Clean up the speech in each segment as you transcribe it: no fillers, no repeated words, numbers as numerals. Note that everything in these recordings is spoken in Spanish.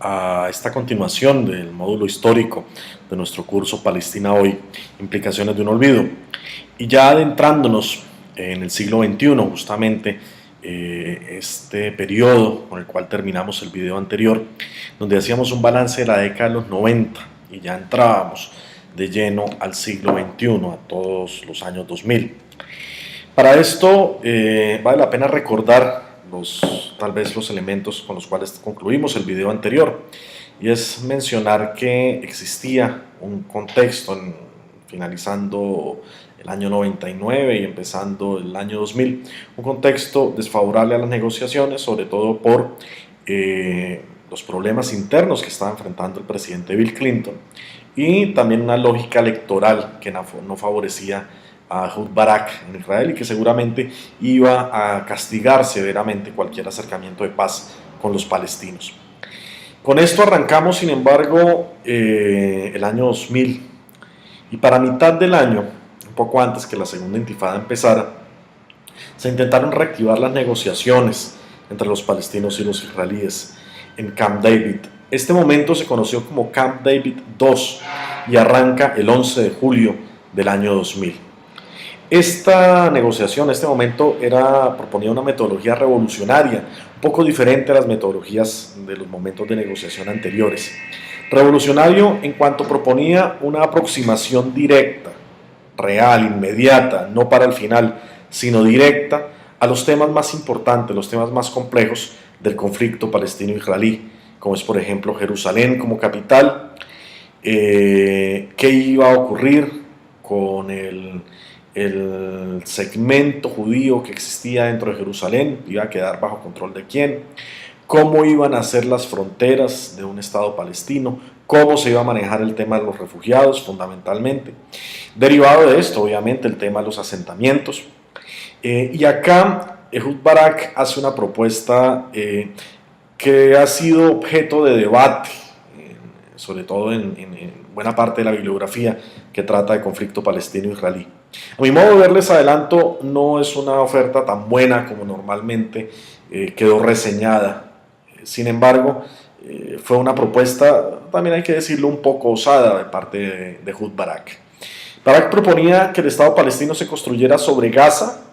a esta continuación del módulo histórico de nuestro curso Palestina Hoy, Implicaciones de un Olvido. Y ya adentrándonos en el siglo XXI, justamente este periodo con el cual terminamos el video anterior, donde hacíamos un balance de la década de los 90 y ya entrábamos de lleno al siglo XXI, a todos los años 2000. Para esto vale la pena recordar tal vez los elementos con los cuales concluimos el video anterior, y es mencionar que existía un contexto finalizando el año 99 y empezando el año 2000, un contexto desfavorable a las negociaciones, sobre todo por los problemas internos que estaba enfrentando el presidente Bill Clinton, y también una lógica electoral que no favorecía a Ehud Barak en Israel y que seguramente iba a castigar severamente cualquier acercamiento de paz con los palestinos. Con esto arrancamos, sin embargo, el año 2000, y para mitad del año, un poco antes que la segunda intifada empezara, se intentaron reactivar las negociaciones entre los palestinos y los israelíes en Camp David. Este momento se conoció como Camp David II y arranca el 11 de julio del año 2000. Esta negociación, este momento, proponía una metodología revolucionaria, un poco diferente a las metodologías de los momentos de negociación anteriores. Revolucionario en cuanto proponía una aproximación directa, real, inmediata, no para el final, sino directa a los temas más importantes, los temas más complejos del conflicto palestino-israelí, como es, por ejemplo, Jerusalén como capital, qué iba a ocurrir con el segmento judío que existía dentro de Jerusalén, iba a quedar bajo control de quién, cómo iban a ser las fronteras de un Estado palestino, cómo se iba a manejar el tema de los refugiados fundamentalmente. Derivado de esto, obviamente, el tema de los asentamientos. Y acá Ehud Barak hace una propuesta que ha sido objeto de debate, sobre todo en buena parte de la bibliografía que trata de conflicto palestino-israelí. A mi modo de ver, les adelanto, no es una oferta tan buena como normalmente quedó reseñada. Sin embargo, fue una propuesta, también hay que decirlo, un poco osada de parte de Ehud Barak. Barak proponía que el Estado palestino se construyera sobre Gaza,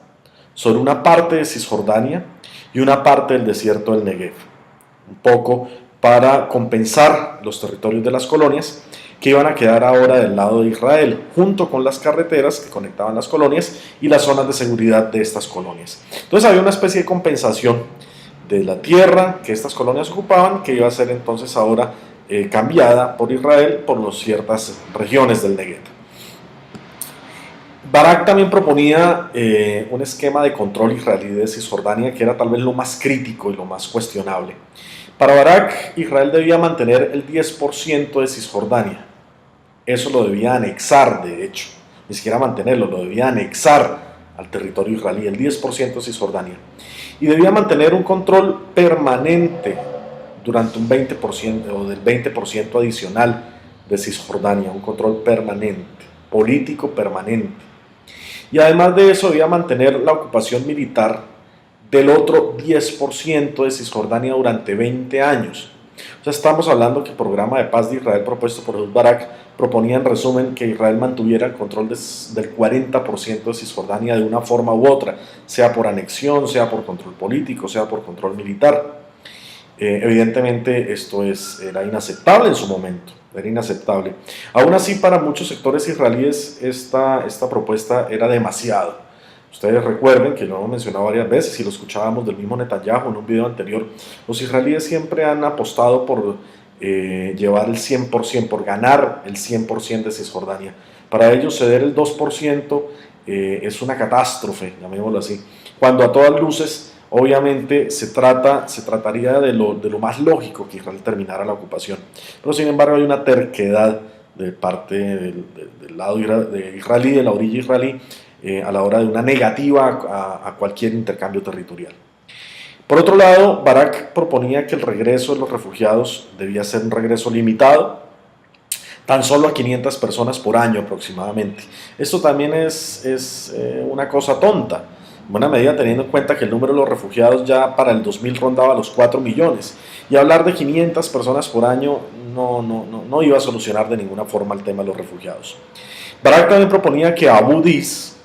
sobre una parte de Cisjordania y una parte del desierto del Negev, un poco para compensar los territorios de las colonias que iban a quedar ahora del lado de Israel, junto con las carreteras que conectaban las colonias y las zonas de seguridad de estas colonias. Entonces había una especie de compensación de la tierra que estas colonias ocupaban, que iba a ser entonces ahora cambiada por Israel por ciertas regiones del Negev. Barak también proponía un esquema de control israelí de Cisjordania que era tal vez lo más crítico y lo más cuestionable. Para Barak, Israel debía mantener el 10% de Cisjordania. Eso lo debía anexar, de hecho. Ni siquiera mantenerlo, lo debía anexar al territorio israelí, el 10% de Cisjordania. Y debía mantener un control permanente durante un 20% o del 20% adicional de Cisjordania, un control permanente, político permanente. Y además de eso debía mantener la ocupación militar del otro 10% de Cisjordania durante 20 años. O sea, estamos hablando que el programa de paz de Israel propuesto por Ehud Barak proponía en resumen que Israel mantuviera el control del 40% de Cisjordania de una forma u otra, sea por anexión, sea por control político, sea por control militar. Evidentemente esto era inaceptable en su momento, era inaceptable. Aún así, para muchos sectores israelíes esta propuesta era demasiado. Ustedes recuerden que lo hemos mencionado varias veces y lo escuchábamos del mismo Netanyahu en un video anterior. Los israelíes siempre han apostado por llevar el 100%, por ganar el 100% de Cisjordania. Para ellos ceder el 2% es una catástrofe, llamémoslo así. Cuando a todas luces, obviamente, se trataría de lo más lógico que Israel terminara la ocupación. Pero sin embargo hay una terquedad de parte del lado de israelí, de la orilla israelí, a la hora de una negativa a cualquier intercambio territorial. Por otro lado, Barak proponía que el regreso de los refugiados debía ser un regreso limitado, tan solo a 500 personas por año aproximadamente. Esto también es una cosa tonta. buena medida teniendo en cuenta que el número de los refugiados ya para el 2000 rondaba los 4 millones. Y hablar de 500 personas por año no iba a solucionar de ninguna forma el tema de los refugiados. Barak también proponía que Abu Dis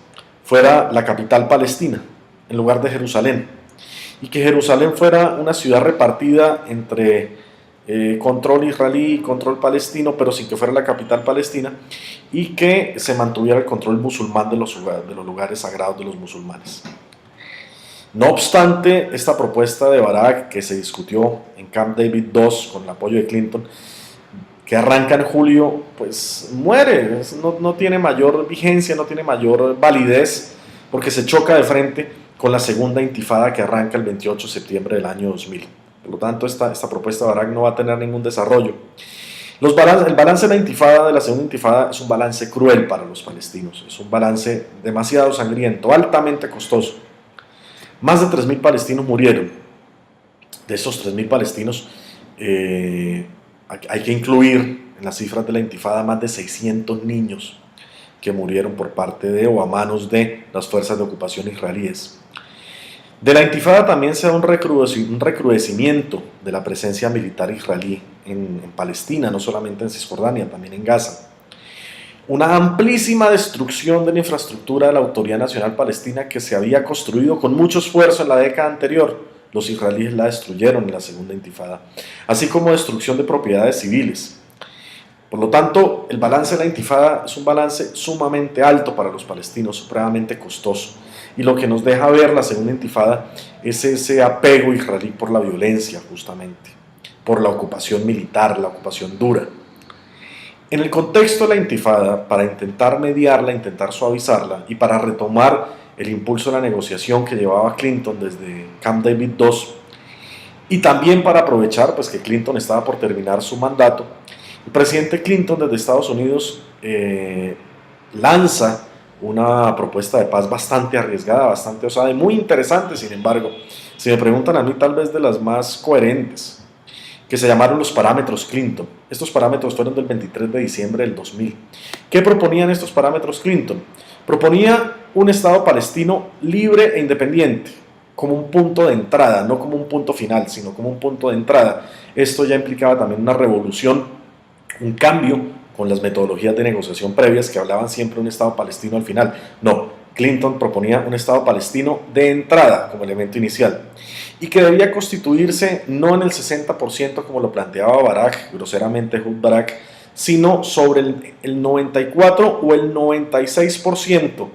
fuera la capital palestina, en lugar de Jerusalén, y que Jerusalén fuera una ciudad repartida entre control israelí y control palestino, pero sin que fuera la capital palestina, y que se mantuviera el control musulmán de los lugares sagrados de los musulmanes. No obstante, esta propuesta de Barak, que se discutió en Camp David II con el apoyo de Clinton, que arranca en julio, pues muere, no tiene mayor vigencia, no tiene mayor validez, porque se choca de frente con la segunda intifada que arranca el 28 de septiembre del año 2000. Por lo tanto, esta propuesta de Barak no va a tener ningún desarrollo. El balance de la intifada, de la segunda intifada, es un balance cruel para los palestinos, es un balance demasiado sangriento, altamente costoso. Más de 3.000 palestinos murieron. De esos 3.000 palestinos, hay que incluir en las cifras de la intifada más de 600 niños que murieron por parte de o a manos de las fuerzas de ocupación israelíes. De la intifada también se da un recrudecimiento de la presencia militar israelí en Palestina, no solamente en Cisjordania, también en Gaza. Una amplísima destrucción de la infraestructura de la Autoridad Nacional Palestina que se había construido con mucho esfuerzo en la década anterior. Los israelíes la destruyeron en la segunda intifada, así como destrucción de propiedades civiles. Por lo tanto, el balance de la intifada es un balance sumamente alto para los palestinos, supremamente costoso. Y lo que nos deja ver la segunda intifada es ese apego israelí por la violencia, justamente, por la ocupación militar, la ocupación dura. En el contexto de la intifada, para intentar mediarla, intentar suavizarla y para retomar el impulso de la negociación que llevaba Clinton desde Camp David II, y también para aprovechar pues, que Clinton estaba por terminar su mandato, el presidente Clinton desde Estados Unidos lanza una propuesta de paz bastante arriesgada, bastante osada y muy interesante, sin embargo, si me preguntan a mí, tal vez de las más coherentes, que se llamaron los parámetros Clinton. Estos parámetros fueron del 23 de diciembre del 2000. ¿Qué proponían estos parámetros Clinton? Proponía un Estado palestino libre e independiente, como un punto de entrada, no como un punto final, sino como un punto de entrada. Esto ya implicaba también una revolución, un cambio con las metodologías de negociación previas que hablaban siempre de un Estado palestino al final. No, Clinton proponía un Estado palestino de entrada como elemento inicial y que debía constituirse no en el 60% como lo planteaba Barak, groseramente Ehud Barak, sino sobre el 94 o el 96%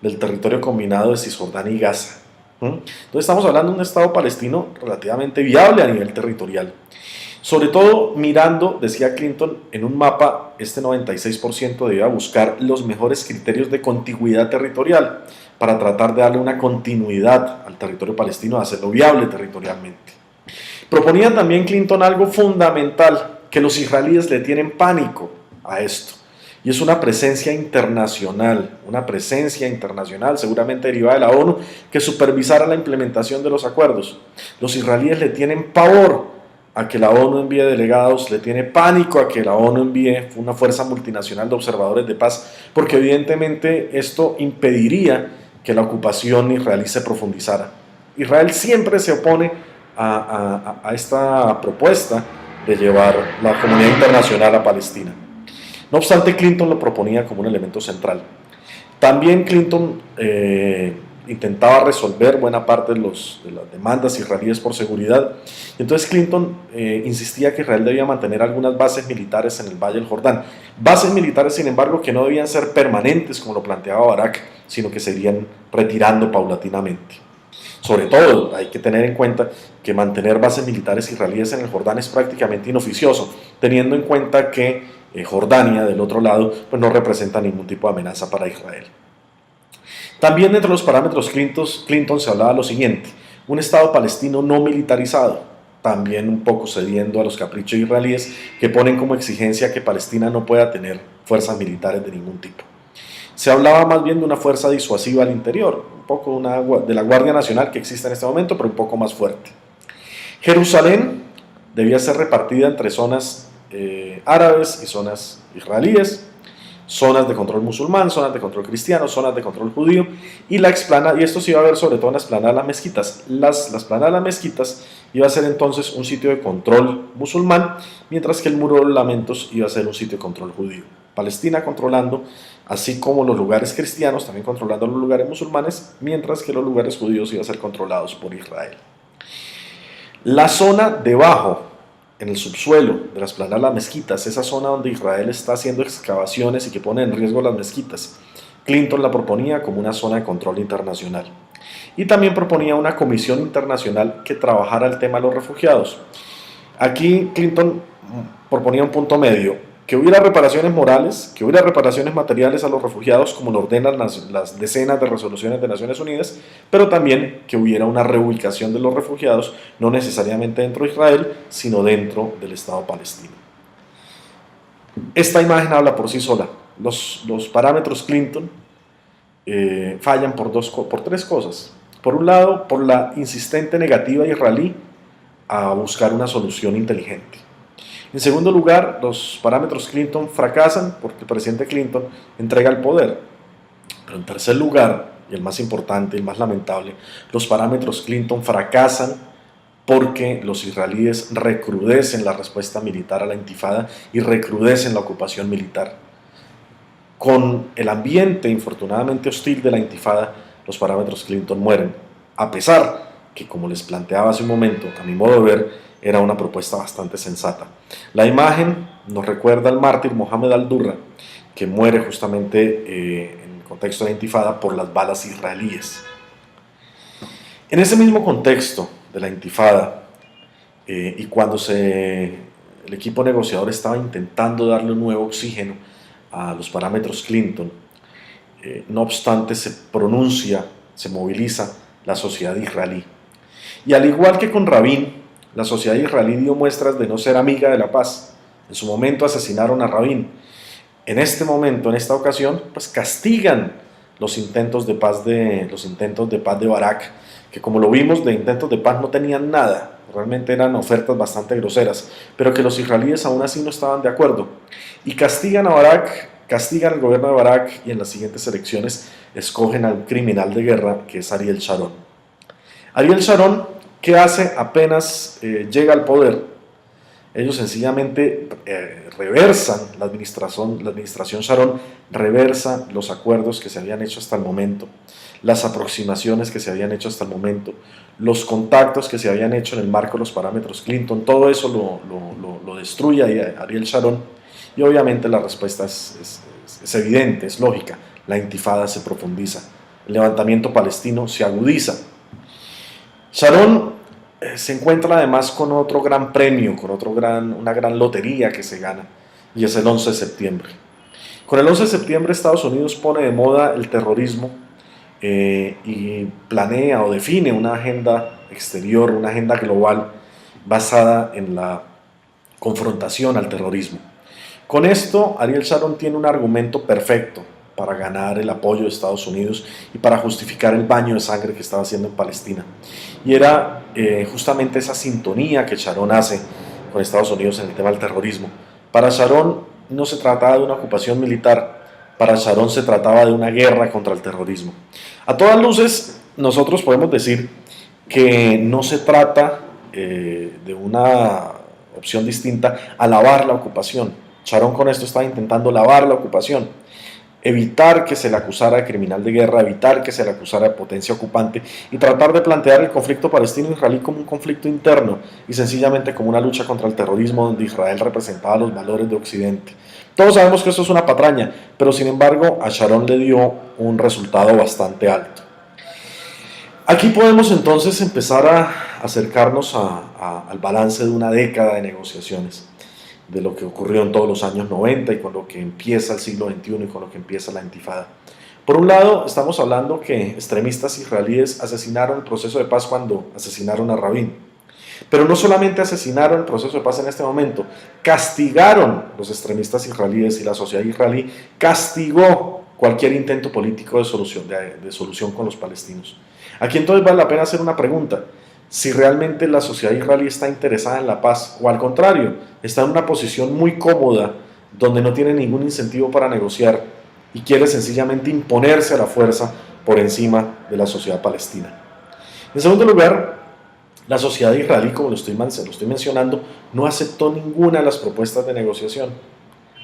del territorio combinado de Cisjordania y Gaza. Entonces estamos hablando de un Estado palestino relativamente viable a nivel territorial. Sobre todo mirando, decía Clinton, en un mapa, este 96% debía buscar los mejores criterios de contigüidad territorial para tratar de darle una continuidad al territorio palestino, de hacerlo viable territorialmente. Proponía también Clinton algo fundamental, que los israelíes le tienen pánico a esto, y es una presencia internacional seguramente derivada de la ONU, que supervisara la implementación de los acuerdos. Los israelíes le tienen pavor a que la ONU envíe delegados, le tiene pánico a que la ONU envíe una fuerza multinacional de observadores de paz, porque evidentemente esto impediría que la ocupación israelí se profundizara. Israel siempre se opone a esta propuesta de llevar la comunidad internacional a Palestina. No obstante, Clinton lo proponía como un elemento central. También Clinton intentaba resolver buena parte de las demandas israelíes por seguridad. Entonces Clinton insistía que Israel debía mantener algunas bases militares en el Valle del Jordán. Bases militares, sin embargo, que no debían ser permanentes, como lo planteaba Barak, sino que se irían retirando paulatinamente. Sobre todo, hay que tener en cuenta que mantener bases militares israelíes en el Jordán es prácticamente inoficioso, teniendo en cuenta que Jordania, del otro lado, pues no representa ningún tipo de amenaza para Israel. También entre los parámetros Clinton se hablaba lo siguiente: un Estado palestino no militarizado, también un poco cediendo a los caprichos israelíes que ponen como exigencia que Palestina no pueda tener fuerzas militares de ningún tipo. Se hablaba más bien de una fuerza disuasiva al interior, un poco de la Guardia Nacional que existe en este momento, pero un poco más fuerte. Jerusalén debía ser repartida entre zonas árabes y zonas israelíes. zonas de control musulmán, zonas de control cristiano, zonas de control judío, y la explanada, y esto se iba a ver sobre todo en la explanada de las mezquitas. La explanada de las mezquitas iba a ser entonces un sitio de control musulmán, mientras que el Muro de los Lamentos iba a ser un sitio de control judío. Palestina controlando, así como los lugares cristianos, también controlando los lugares musulmanes, mientras que los lugares judíos iban a ser controlados por Israel. La zona debajo, en el subsuelo de las planas de las mezquitas, esa zona donde Israel está haciendo excavaciones y que pone en riesgo las mezquitas, Clinton la proponía como una zona de control internacional. Y también proponía una comisión internacional que trabajara el tema de los refugiados. Aquí Clinton proponía un punto medio, que hubiera reparaciones morales, que hubiera reparaciones materiales a los refugiados, como lo ordenan las decenas de resoluciones de Naciones Unidas, pero también que hubiera una reubicación de los refugiados, no necesariamente dentro de Israel, sino dentro del Estado palestino. Esta imagen habla por sí sola. Los parámetros Clinton fallan por tres cosas. Por un lado, por la insistente negativa israelí a buscar una solución inteligente. En segundo lugar, los parámetros Clinton fracasan porque el presidente Clinton entrega el poder. Pero en tercer lugar, y el más importante, el más lamentable, los parámetros Clinton fracasan porque los israelíes recrudecen la respuesta militar a la intifada y recrudecen la ocupación militar. Con el ambiente infortunadamente hostil de la intifada, los parámetros Clinton mueren, a pesar que, como les planteaba hace un momento, a mi modo de ver, era una propuesta bastante sensata. La imagen nos recuerda al mártir Mohamed al-Durra, que muere justamente en el contexto de la intifada por las balas israelíes. En ese mismo contexto de la intifada, y cuando el equipo negociador estaba intentando darle un nuevo oxígeno a los parámetros Clinton, no obstante se moviliza la sociedad israelí. Y al igual que con Rabin, la sociedad israelí dio muestras de no ser amiga de la paz. En su momento asesinaron a Rabin. En este momento, en esta ocasión, pues castigan los intentos de paz de Barak, que, como lo vimos, de intentos de paz no tenían nada. Realmente eran ofertas bastante groseras, pero que los israelíes aún así no estaban de acuerdo. Y castigan a Barak, castigan al gobierno de Barak, y en las siguientes elecciones escogen al criminal de guerra, que es Ariel Sharon. Ariel Sharon, ¿qué hace apenas llega al poder? Ellos sencillamente reversan la administración Sharon reversa los acuerdos que se habían hecho hasta el momento, las aproximaciones que se habían hecho hasta el momento, los contactos que se habían hecho en el marco de los parámetros Clinton. Todo eso lo destruye Ariel Sharon, y obviamente la respuesta es evidente, es lógica. La intifada se profundiza, el levantamiento palestino se agudiza. Sharon se encuentra además con otro gran premio, una gran lotería que se gana, y es el 11 de septiembre. Con el 11 de septiembre Estados Unidos pone de moda el terrorismo y planea o define una agenda exterior, una agenda global basada en la confrontación al terrorismo. Con esto, Ariel Sharon tiene un argumento perfecto para ganar el apoyo de Estados Unidos y para justificar el baño de sangre que estaba haciendo en Palestina. Y era justamente esa sintonía que Sharon hace con Estados Unidos en el tema del terrorismo. Para Sharon no se trataba de una ocupación militar, para Sharon se trataba de una guerra contra el terrorismo. A todas luces, nosotros podemos decir que no se trata de una opción distinta a lavar la ocupación. Sharon con esto estaba intentando lavar la ocupación, evitar que se le acusara de criminal de guerra, evitar que se le acusara de potencia ocupante, y tratar de plantear el conflicto palestino-israelí como un conflicto interno y sencillamente como una lucha contra el terrorismo, donde Israel representaba los valores de Occidente. Todos sabemos que esto es una patraña, pero sin embargo a Sharon le dio un resultado bastante alto. Aquí podemos entonces empezar a acercarnos al balance de una década de negociaciones, de lo que ocurrió en todos los años 90 y con lo que empieza el siglo XXI y con lo que empieza la intifada. Por un lado, estamos hablando que extremistas israelíes asesinaron el proceso de paz cuando asesinaron a Rabin. Pero no solamente asesinaron el proceso de paz en este momento, castigaron los extremistas israelíes, y la sociedad israelí castigó cualquier intento político de solución con los palestinos. Aquí entonces vale la pena hacer una pregunta: si realmente la sociedad israelí está interesada en la paz, o al contrario, está en una posición muy cómoda donde no tiene ningún incentivo para negociar y quiere sencillamente imponerse a la fuerza por encima de la sociedad palestina. En segundo lugar, la sociedad israelí, como lo estoy mencionando, no aceptó ninguna de las propuestas de negociación.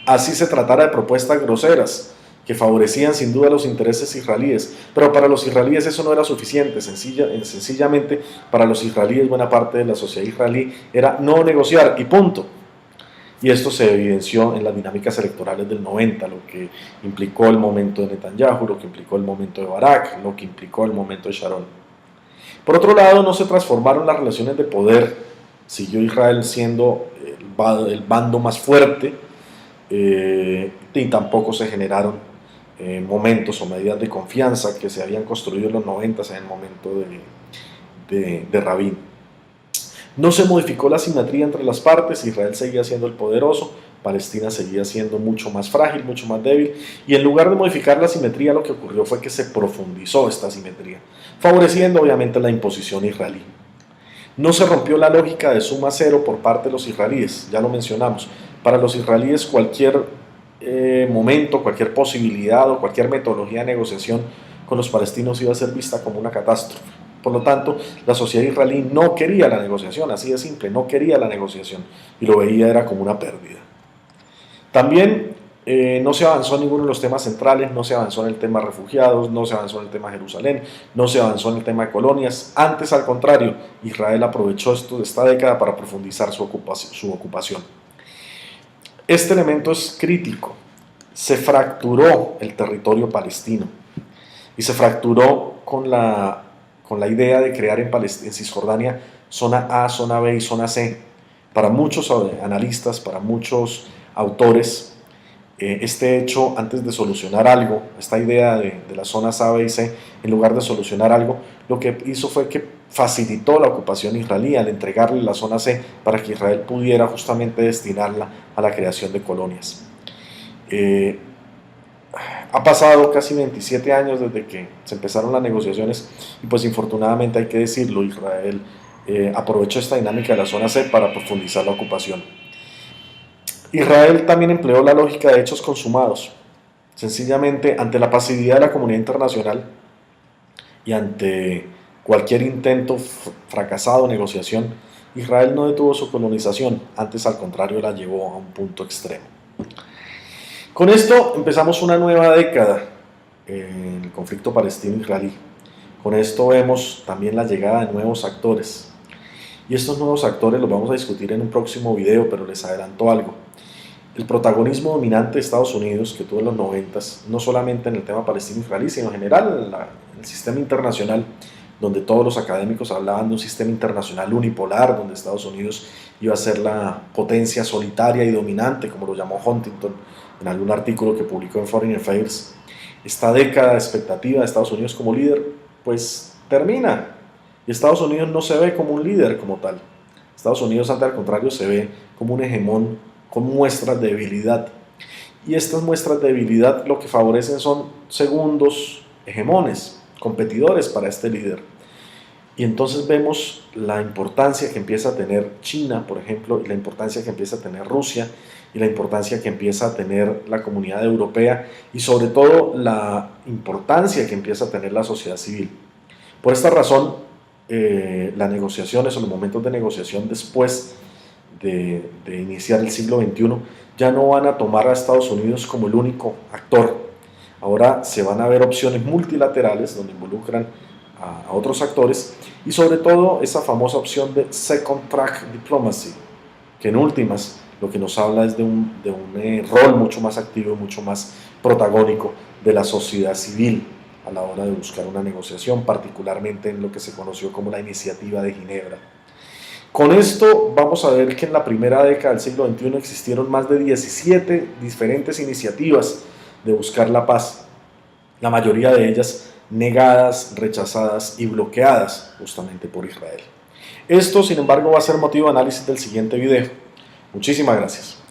Así se tratara de propuestas groseras, que favorecían sin duda los intereses israelíes, pero para los israelíes eso no era suficiente, sencillamente para los israelíes, buena parte de la sociedad israelí, era no negociar y punto. Y esto se evidenció en las dinámicas electorales del 90, lo que implicó el momento de Netanyahu, lo que implicó el momento de Barak, lo que implicó el momento de Sharon. Por otro lado, no se transformaron las relaciones de poder, siguió Israel siendo el bando más fuerte, y tampoco se generaron momentos o medidas de confianza que se habían construido en los 90 en el momento de Rabin. No se modificó la simetría entre las partes, Israel seguía siendo el poderoso, Palestina seguía siendo mucho más frágil, mucho más débil, y en lugar de modificar la simetría, lo que ocurrió fue que se profundizó esta simetría, favoreciendo obviamente la imposición israelí. No se rompió la lógica de suma cero por parte de los israelíes, ya lo mencionamos. Para los israelíes cualquier momento, cualquier posibilidad o cualquier metodología de negociación con los palestinos iba a ser vista como una catástrofe. Por lo tanto, la sociedad israelí no quería la negociación, así de simple, no quería la negociación y lo veía era como una pérdida. También no se avanzó en ninguno de los temas centrales, no se avanzó en el tema refugiados, no se avanzó en el tema Jerusalén, no se avanzó en el tema de colonias. Antes, al contrario, Israel aprovechó esta década para profundizar su ocupación. Este elemento es crítico. Se fracturó el territorio palestino y se fracturó con la idea de crear en Cisjordania zona A, zona B y zona C. Para muchos analistas, para muchos autores, este hecho, antes de solucionar algo, esta idea de las zonas A, B y C, en lugar de solucionar algo, lo que hizo fue que facilitó la ocupación israelí al entregarle la zona C para que Israel pudiera justamente destinarla a la creación de colonias. Ha pasado casi 27 años desde que se empezaron las negociaciones y pues infortunadamente hay que decirlo, Israel aprovechó esta dinámica de la zona C para profundizar la ocupación. Israel también empleó la lógica de hechos consumados. Sencillamente, ante la pasividad de la comunidad internacional y ante cualquier intento fracasado de negociación, Israel no detuvo su colonización, antes al contrario la llevó a un punto extremo. Con esto empezamos una nueva década en el conflicto palestino-israelí. Con esto vemos también la llegada de nuevos actores. Y estos nuevos actores los vamos a discutir en un próximo video, pero les adelanto algo. El protagonismo dominante de Estados Unidos que tuvo en los 90, no solamente en el tema palestino-israelí, sino en general en el sistema internacional, donde todos los académicos hablaban de un sistema internacional unipolar, donde Estados Unidos iba a ser la potencia solitaria y dominante, como lo llamó Huntington en algún artículo que publicó en Foreign Affairs. Esta década de expectativa de Estados Unidos como líder, pues termina. Y Estados Unidos no se ve como un líder como tal. Estados Unidos, al contrario, se ve como un hegemón con muestras de debilidad. Y estas muestras de debilidad lo que favorecen son segundos hegemones, competidores para este líder. Y entonces vemos la importancia que empieza a tener China, por ejemplo, y la importancia que empieza a tener Rusia, y la importancia que empieza a tener la comunidad europea, y sobre todo la importancia que empieza a tener la sociedad civil. Por esta razón, las negociaciones o los momentos de negociación después de iniciar el siglo XXI ya no van a tomar a Estados Unidos como el único actor. Ahora se van a ver opciones multilaterales donde involucran a otros actores y sobre todo esa famosa opción de Second Track Diplomacy, que en últimas lo que nos habla es de un rol mucho más activo, mucho más protagónico de la sociedad civil a la hora de buscar una negociación, particularmente en lo que se conoció como la Iniciativa de Ginebra. Con esto vamos a ver que en la primera década del siglo XXI existieron más de 17 diferentes iniciativas de buscar la paz, la mayoría de ellas negadas, rechazadas y bloqueadas justamente por Israel. Esto, sin embargo, va a ser motivo de análisis del siguiente video. Muchísimas gracias.